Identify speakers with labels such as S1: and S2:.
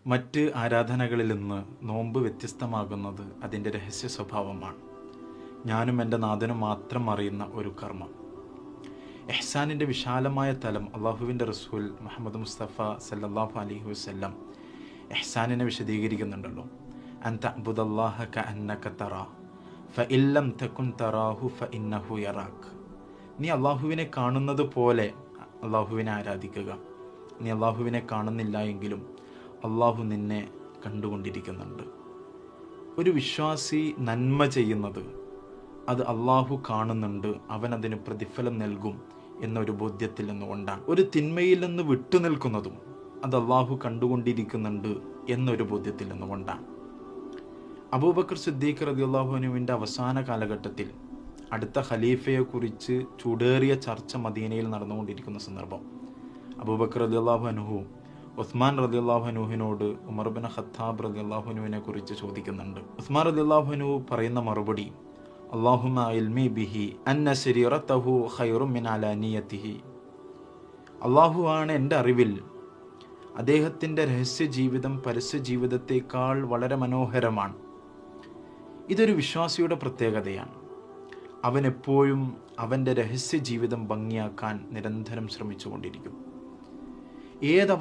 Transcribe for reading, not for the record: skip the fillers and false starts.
S1: മറ്റ് ആരാധനകളിൽ നിന്ന് നോമ്പ് വ്യത്യസ്തമാകുന്നത് അതിൻ്റെ രഹസ്യ സ്വഭാവമാണ്. ഞാനും എൻ്റെ നാഥനും മാത്രം അറിയുന്ന ഒരു കർമ്മം. ഇഹ്സാനിൻ്റെ വിശാലമായ തലം അള്ളാഹുവിൻ്റെ റസൂൽ മുഹമ്മദ് മുസ്തഫ സല്ലല്ലാഹു അലൈഹി വസല്ലം ഇഹ്സാനിനെ വിശദീകരിക്കുന്നുണ്ടല്ലോ. അൻ തഅ്ബുദല്ലാഹ കഅന്നക തറാഹു ഫഇൻ ലം തകുൻ തറാഹു ഫഇന്നഹു യറാക്. നീ അള്ളാഹുവിനെ കാണുന്നത് പോലെ അള്ളാഹുവിനെ ആരാധിക്കുക. നീ അള്ളാഹുവിനെ കാണുന്നില്ല എങ്കിലും അള്ളാഹു നിന്നെ കണ്ടുകൊണ്ടിരിക്കുന്നുണ്ട്. ഒരു വിശ്വാസി നന്മ ചെയ്യുന്നത് അത് അള്ളാഹു കാണുന്നുണ്ട്, അവൻ അതിന് പ്രതിഫലം നൽകും എന്നൊരു ബോധ്യത്തിൽ നിന്നുകൊണ്ടാണ്. ഒരു തിന്മയിൽ നിന്ന് വിട്ടുനിൽക്കുന്നതും അത് അള്ളാഹു കണ്ടുകൊണ്ടിരിക്കുന്നുണ്ട് എന്നൊരു ബോധ്യത്തിൽ നിന്നുകൊണ്ടാണ്. അബൂബക്കർ സിദ്ദീഖ് റളിയല്ലാഹു അൻഹുവിൻ്റെ അവസാന കാലഘട്ടത്തിൽ അടുത്ത ഖലീഫയെക്കുറിച്ച് ചൂടേറിയ ചർച്ച മദീനയിൽ നടന്നുകൊണ്ടിരിക്കുന്ന സന്ദർഭം അബൂബക്കർ റളിയല്ലാഹു അൻഹു ഉസ്മാൻ റളിയല്ലാഹു അൻഹുവിനോട് ഉമർ ബിൻ ഖത്താബ് റളിയല്ലാഹു അൻഹുവിനെ കുറിച്ച് ചോദിക്കുന്നുണ്ട്. ഉസ്മാൻ റളിയല്ലാഹു അൻഹു പറയുന്ന മറുപടി, അല്ലാഹുമ്മ ഇൽമി ബിഹി അന്ന സരീറതഹു ഖൈറും മിൻ അലാനിയതിഹി. അള്ളാഹു ആണ് എൻ്റെ അറിവിൽ അദ്ദേഹത്തിൻ്റെ രഹസ്യ ജീവിതം പരസ്യ ജീവിതത്തേക്കാൾ വളരെ മനോഹരമാണ്. ഇതൊരു വിശ്വാസിയുടെ പ്രത്യേകതയാണ്. അവൻ എപ്പോഴും അവൻ്റെ രഹസ്യ ജീവിതം ഭംഗിയാക്കാൻ നിരന്തരം ശ്രമിച്ചുകൊണ്ടിരിക്കും.